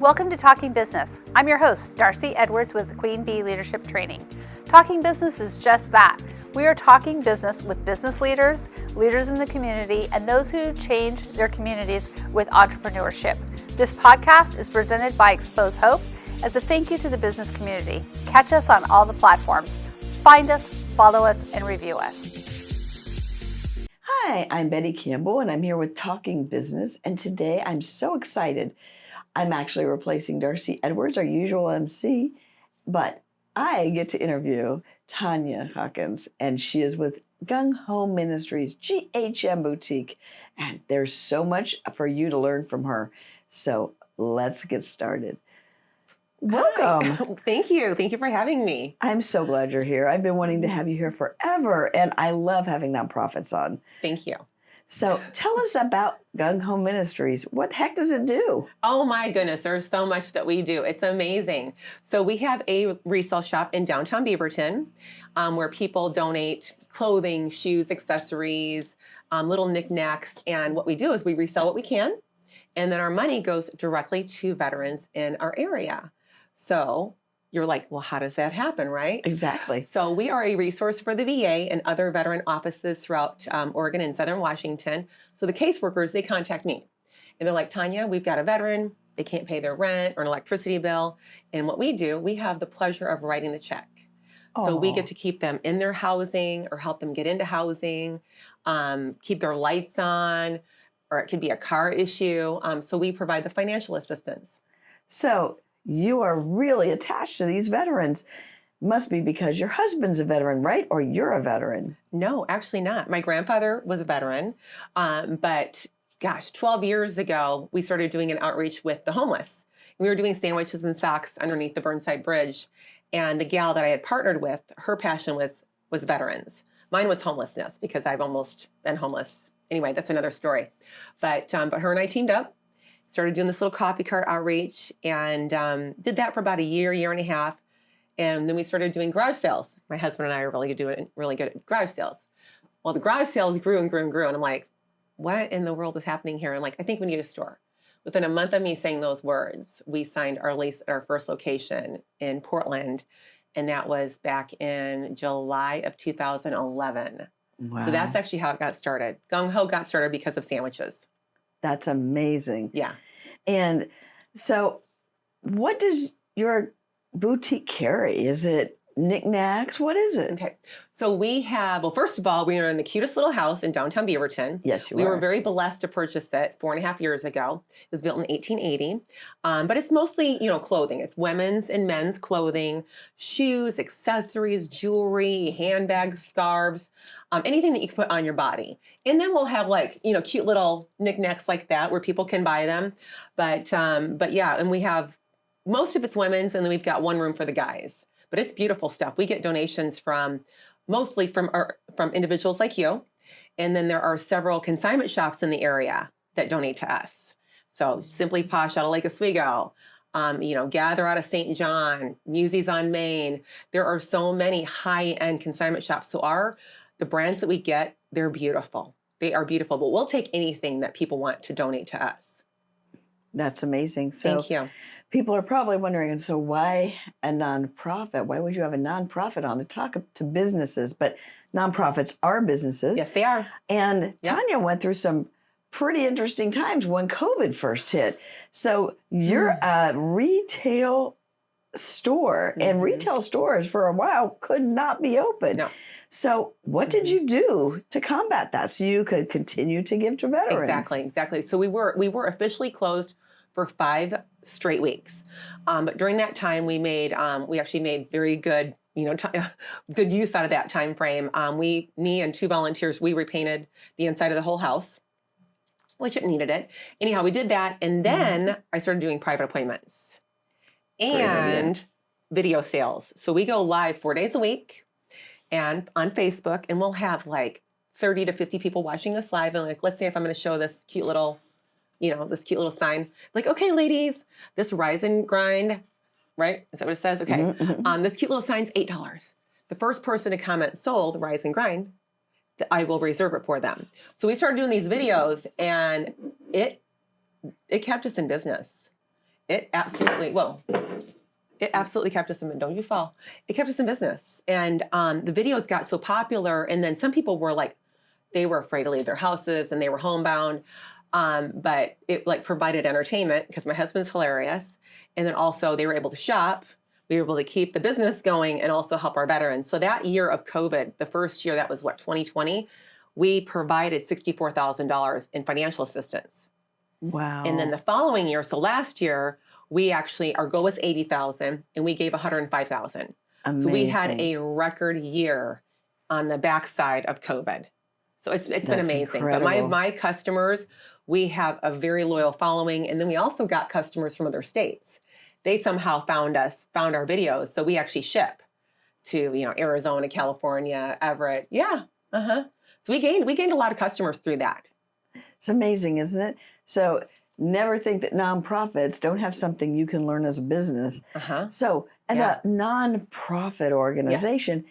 Welcome to Talking Business. I'm your host, Darcey Edwards with Queen Bee Leadership Training. Talking Business is just that. We are talking business with business leaders, leaders in the community, and those who change their communities with entrepreneurship. This podcast is presented by Xpose Hope as a thank you to the business community. Catch us on all the platforms. Find us, follow us, and review us. Hi, I'm Betty Campbell, and I'm here with Talking Business, and today I'm so excited. I'm actually replacing Darcey Edwards, our usual MC, but I get to interview Tanya Hawkins, and she is with Gung Ho Ministries Boutique, and there's so much for you to learn from her. So let's get started. Welcome. Hi. Thank you. Thank you for having me. I'm so glad you're here. I've been wanting to have you here forever, and I love having nonprofits on. Thank you. So tell us about Gung Ho Ministries. What the heck does it do? Oh my goodness, there's so much that we do. It's amazing. So we have a resale shop in downtown Beaverton where people donate clothing, shoes, accessories, little knickknacks. And what we do is we resell what we can, and then our money goes directly to veterans in our area. So you're like, well, how does that happen, right? Exactly. So we are a resource for the VA and other veteran offices throughout Oregon and Southern Washington. So the caseworkers, they contact me. And they're like, Tanya, we've got a veteran. They can't pay their rent or an electricity bill. And what we do, we have the pleasure of writing the check. So we get to keep them in their housing or help them get into housing, keep their lights on, or it could be a car issue. So we provide the financial assistance. So you are really attached to these veterans. Must be because your husband's a veteran, right? Or you're a veteran? No, actually not. My grandfather was a veteran, but gosh, 12 years ago, we started doing an outreach with the homeless. We were doing sandwiches and socks underneath the Burnside Bridge, and the gal that I had partnered with, her passion was veterans. Mine was homelessness because I've almost been homeless. Anyway, that's another story. But her and I teamed up, started doing this little coffee cart outreach, and did that for about a year and a half. And then we started doing garage sales. My husband and I are really good at garage sales. Well, the garage sales grew and grew and grew. And I'm like, what in the world is happening here? And like, I think we need a store. Within a month of me saying those words, we signed our lease at our first location in Portland. And that was back in July of 2011. Wow. So that's actually how it got started. Gung Ho got started because of sandwiches. That's amazing. Yeah. And so what does your boutique carry? Is it knickknacks? What is it? Okay. So we have, well, first of all, we are in the cutest little house in downtown Beaverton. Yes, we were very blessed to purchase it 4.5 years ago. It was built in 1880. But it's mostly, clothing. It's women's and men's clothing, shoes, accessories, jewelry, handbags, scarves, anything that you can put on your body. And then we'll have cute little knickknacks like that where people can buy them. But yeah, and we have, most of it's women's, and then we've got one room for the guys. But it's beautiful stuff. We get donations mostly from individuals like you. And then there are several consignment shops in the area that donate to us. So Simply Posh out of Lake Oswego, Gather out of St. John, Muses on Main. There are so many high-end consignment shops. So the brands that we get, they're beautiful. They are beautiful, but we'll take anything that people want to donate to us. That's amazing. So thank you. People are probably wondering, so why a nonprofit? Why would you have a nonprofit on to talk to businesses? But nonprofits are businesses. Yes, they are. And Tanya went through some pretty interesting times when COVID first hit. So you're a retail store, and retail stores for a while could not be open. No. So what did you do to combat that so you could continue to give to veterans? Exactly. So we were officially closed for 5 straight weeks. But during that time, we actually made very good, good use out of that time frame. Me and 2 volunteers, we repainted the inside of the whole house, which it needed it. Anyhow, we did that, and then I started doing private appointments and video sales. So we go live 4 days a week, and on Facebook, and we'll have 30 to 50 people watching us live. And let's say if I'm going to show this cute little sign, okay, ladies, this rise and grind, right? Is that what it says? Okay. This cute little sign's $8. The first person to comment sold rise and grind, I will reserve it for them. So we started doing these videos, and it kept us in business. it absolutely, well, it absolutely kept us in, don't you fall. It kept us in business. And the videos got so popular. And then some people were like, they were afraid to leave their houses and they were homebound. But it like provided entertainment because my husband's hilarious. And then also they were able to shop. We were able to keep the business going and also help our veterans. So that year of COVID, the first year, that was what, 2020, we provided $64,000 in financial assistance. Wow. And then the following year, so last year, we actually, our goal was 80,000 and we gave 105,000. Amazing. So we had a record year on the backside of COVID. So it's been amazing. Incredible. But my customers, we have a very loyal following. And then we also got customers from other states. They somehow found our videos. So we actually ship to, Arizona, California, Everett. Yeah. So we gained a lot of customers through that. It's amazing, isn't it? So never think that nonprofits don't have something you can learn as a business. So as a nonprofit organization,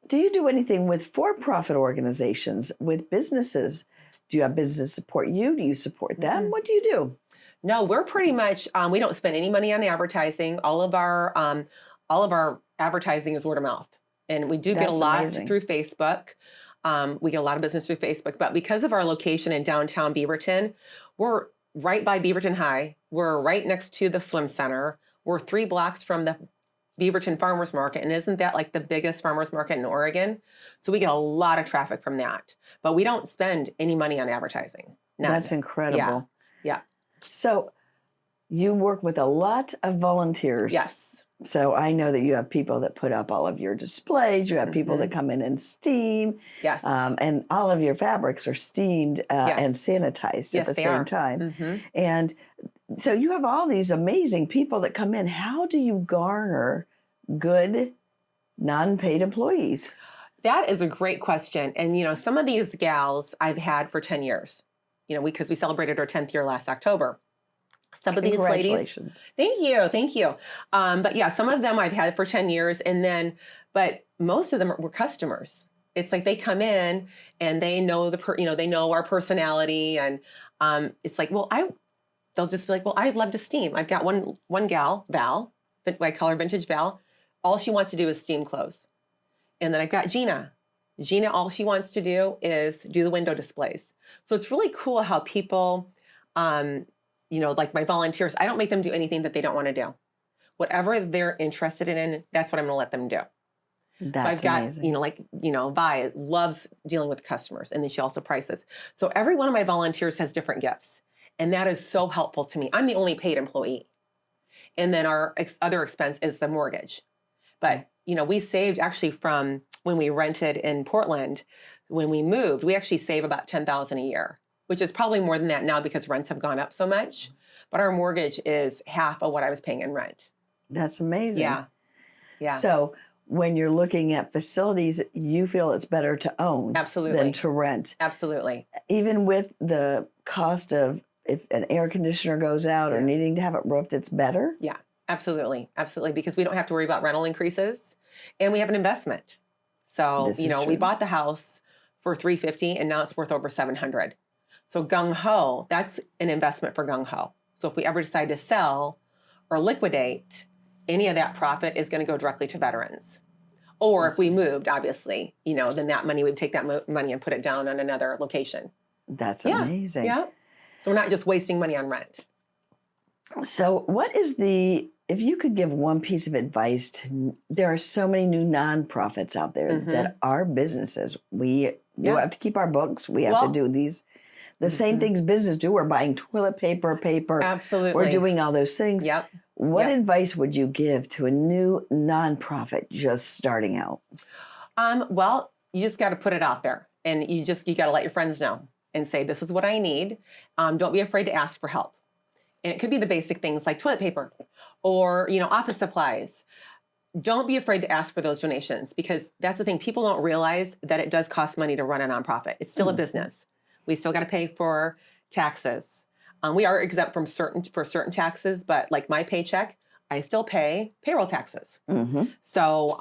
do you do anything with for-profit organizations, with businesses? Do you have businesses support you? Do you support them? What do you do? No, we're pretty much, we don't spend any money on advertising. All of our advertising is word of mouth. And we do get a lot through Facebook. We get a lot of business through Facebook, but because of our location in downtown Beaverton, we're right by Beaverton High. We're right next to the swim center. We're 3 blocks from the Beaverton Farmers Market. And isn't that like the biggest farmers market in Oregon? So we get a lot of traffic from that, but we don't spend any money on advertising. None. That's incredible. Yeah. So you work with a lot of volunteers. Yes. So I know that you have people that put up all of your displays. You have people that come in and steam. Yes. And all of your fabrics are steamed and sanitized at the same time. And so you have all these amazing people that come in. How do you garner good non-paid employees? That is a great question. And, some of these gals I've had for 10 years, because we celebrated our 10th year last October. Some of these ladies, thank you. But yeah, some of them I've had for 10 years but most of them were customers. It's like they come in and they know they know our personality. And it's like, they'll just be like, well, I'd love to steam. I've got one gal, Val, I call her Vintage Val. All she wants to do is steam clothes. And then I've got Gina. Gina, all she wants to do is do the window displays. So it's really cool how people, like my volunteers, I don't make them do anything that they don't want to do. Whatever they're interested in, that's what I'm going to let them do. That's so I've amazing. got, Vi loves dealing with customers, and then she also prices. So every one of my volunteers has different gifts, and that is so helpful to me. I'm the only paid employee. And then our other expense is the mortgage. But, we saved actually from when we rented in Portland, when we moved, we actually save about $10,000 a year, which is probably more than that now because rents have gone up so much. But our mortgage is half of what I was paying in rent. That's amazing. Yeah. So when you're looking at facilities, you feel it's better to own than to rent. Absolutely. Even with the cost of if an air conditioner goes out or needing to have it roofed, it's better? Yeah, absolutely. Because we don't have to worry about rental increases and we have an investment. So, we bought the house for $350 and now it's worth over $700. So Gung Ho, that's an investment for Gung Ho. So if we ever decide to sell or liquidate, any of that profit is going to go directly to veterans. Or if we moved, obviously, then that money, we'd take that money and put it down on another location. That's amazing. Yeah. So we're not just wasting money on rent. So if you could give one piece of advice there are so many new nonprofits out there that are businesses. We do have to keep our books. We have to do the same things business do. We're buying toilet paper. Absolutely. We're doing all those things. Yep. What advice would you give to a new nonprofit just starting out? Well, you just got to put it out there, and you got to let your friends know and say, this is what I need. Don't be afraid to ask for help. And it could be the basic things like toilet paper or, office supplies. Don't be afraid to ask for those donations, because that's the thing. People don't realize that it does cost money to run a nonprofit. It's still a business. We still got to pay for taxes. We are exempt from certain taxes, but like my paycheck, I still pay payroll taxes. So,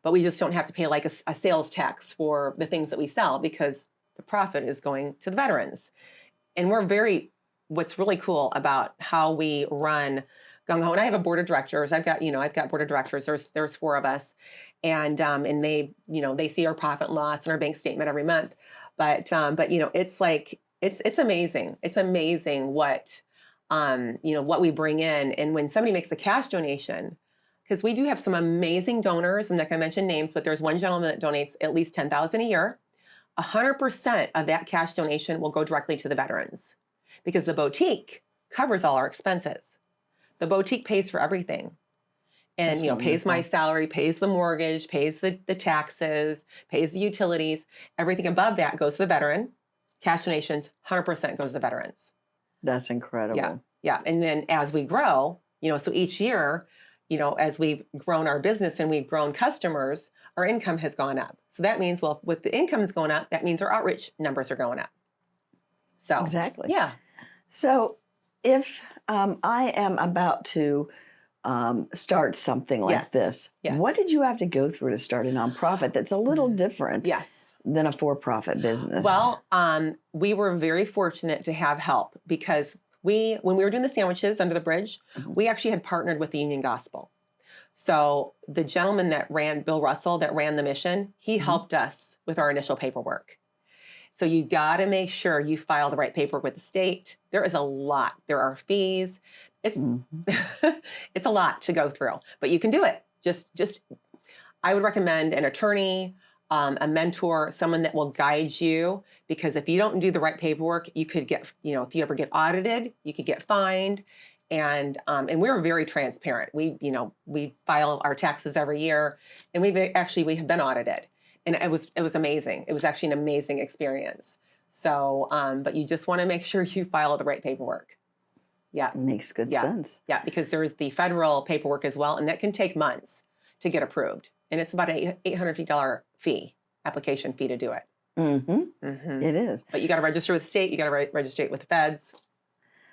but we just don't have to pay like a sales tax for the things that we sell because the profit is going to the veterans. And we're very what's really cool about how we run Gung Ho, and I have a board of directors. I've got board of directors. There's 4 of us, and they, they see our profit and loss and our bank statement every month. But it's like, it's amazing. It's amazing what, what we bring in. And when somebody makes a cash donation, because we do have some amazing donors, I'm not going to mention names, but there's one gentleman that donates at least $10,000 a year. 100% of that cash donation will go directly to the veterans, because the boutique covers all our expenses. The boutique pays for everything, and pays my salary, pays the mortgage, pays the taxes, pays the utilities. Everything above that goes to the veteran. Cash donations, 100% goes to the veterans. That's incredible. Yeah. And then as we grow, so each year, as we've grown our business and we've grown customers, our income has gone up. So that means, well, with the incomes going up, that means our outreach numbers are going up. So exactly. Yeah. So if I am about to start something like this, what did you have to go through to start a nonprofit that's a little different than a for-profit business? Well, we were very fortunate to have help, because when we were doing the sandwiches under the bridge, we actually had partnered with the Union Gospel. So the gentleman that ran, Bill Russell, that ran the mission, he helped us with our initial paperwork. So you got to make sure you file the right paperwork with the state. There is a lot. There are fees. It's it's a lot to go through, but you can do it. Just I would recommend an attorney, a mentor, someone that will guide you, because if you don't do the right paperwork, you could get, if you ever get audited, you could get fined. And we're very transparent. We file our taxes every year, and we have been audited, and it was amazing. It was actually an amazing experience. So, but you just want to make sure you file the right paperwork. Yeah, makes good sense. Yeah, because there's the federal paperwork as well, and that can take months to get approved, and it's about an $850 application fee to do it. It is. But you got to register with the state. You got to register with the feds.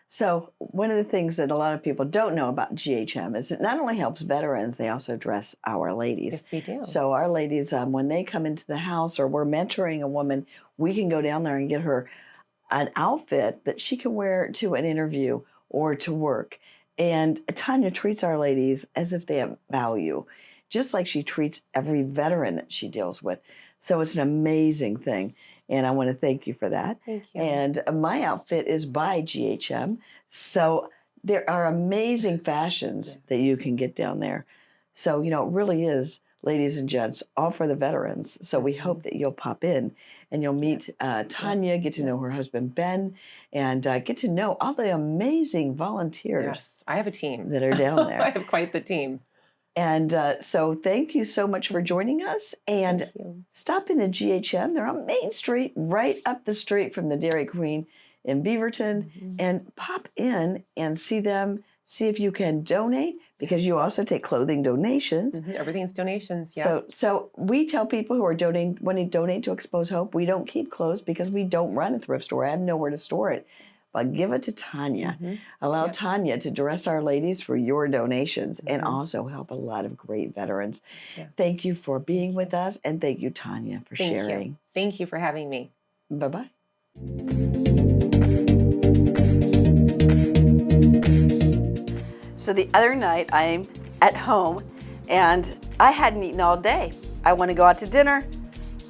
So one of the things that a lot of people don't know about GHM is it not only helps veterans, they also dress our ladies. Yes, we do. So our ladies, when they come into the house or we're mentoring a woman, we can go down there and get her an outfit that she can wear to an interview or to work. And Tanya treats our ladies as if they have value, just like she treats every veteran that she deals with. So it's an amazing thing. And I want to thank you for that. Thank you. And my outfit is by GHM. So there are amazing fashions that you can get down there. So, it really is, ladies and gents, all for the veterans. So we hope that you'll pop in and you'll meet Tanya, get to know her husband, Ben, and get to know all the amazing volunteers. Yes, I have a team that are down there. I have quite the team. And so thank you so much for joining us. And stop into GHM. They're on Main Street, right up the street from the Dairy Queen in Beaverton. And pop in and see them. See if you can donate, because you also take clothing donations. Everything's donations, yeah. So we tell people who are donating, when they donate to Xpose Hope, we don't keep clothes because we don't run a thrift store. I have nowhere to store it. But give it to Tanya. Allow Tanya to dress our ladies for your donations and also help a lot of great veterans. Thank you for being with us, and thank you, Tanya, for sharing. Thank you for having me. Bye-bye. So the other night, I'm at home, and I hadn't eaten all day. I want to go out to dinner.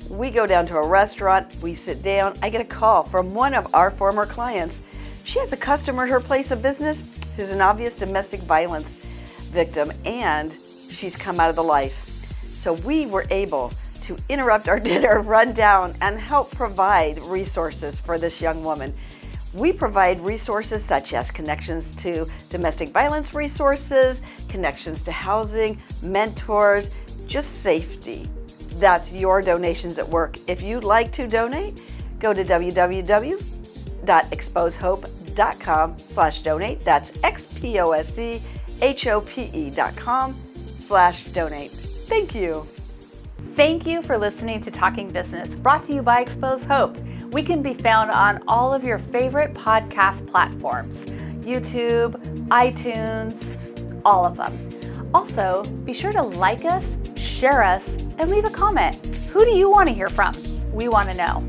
We go down to a restaurant. We sit down. I get a call from one of our former clients. She has a customer at her place of business who's an obvious domestic violence victim, and she's come out of the life. So we were able to interrupt our dinner, run down, and help provide resources for this young woman. We provide resources such as connections to domestic violence resources, connections to housing, mentors, just safety. That's your donations at work. If you'd like to donate, go to www.xposehope.com/donate. That's XPOSCHOPE.com/donate. Thank you. Thank you for listening to Talking Business, brought to you by Xpose Hope. We can be found on all of your favorite podcast platforms, YouTube, iTunes, all of them. Also, be sure to like us, share us, and leave a comment. Who do you want to hear from? We want to know.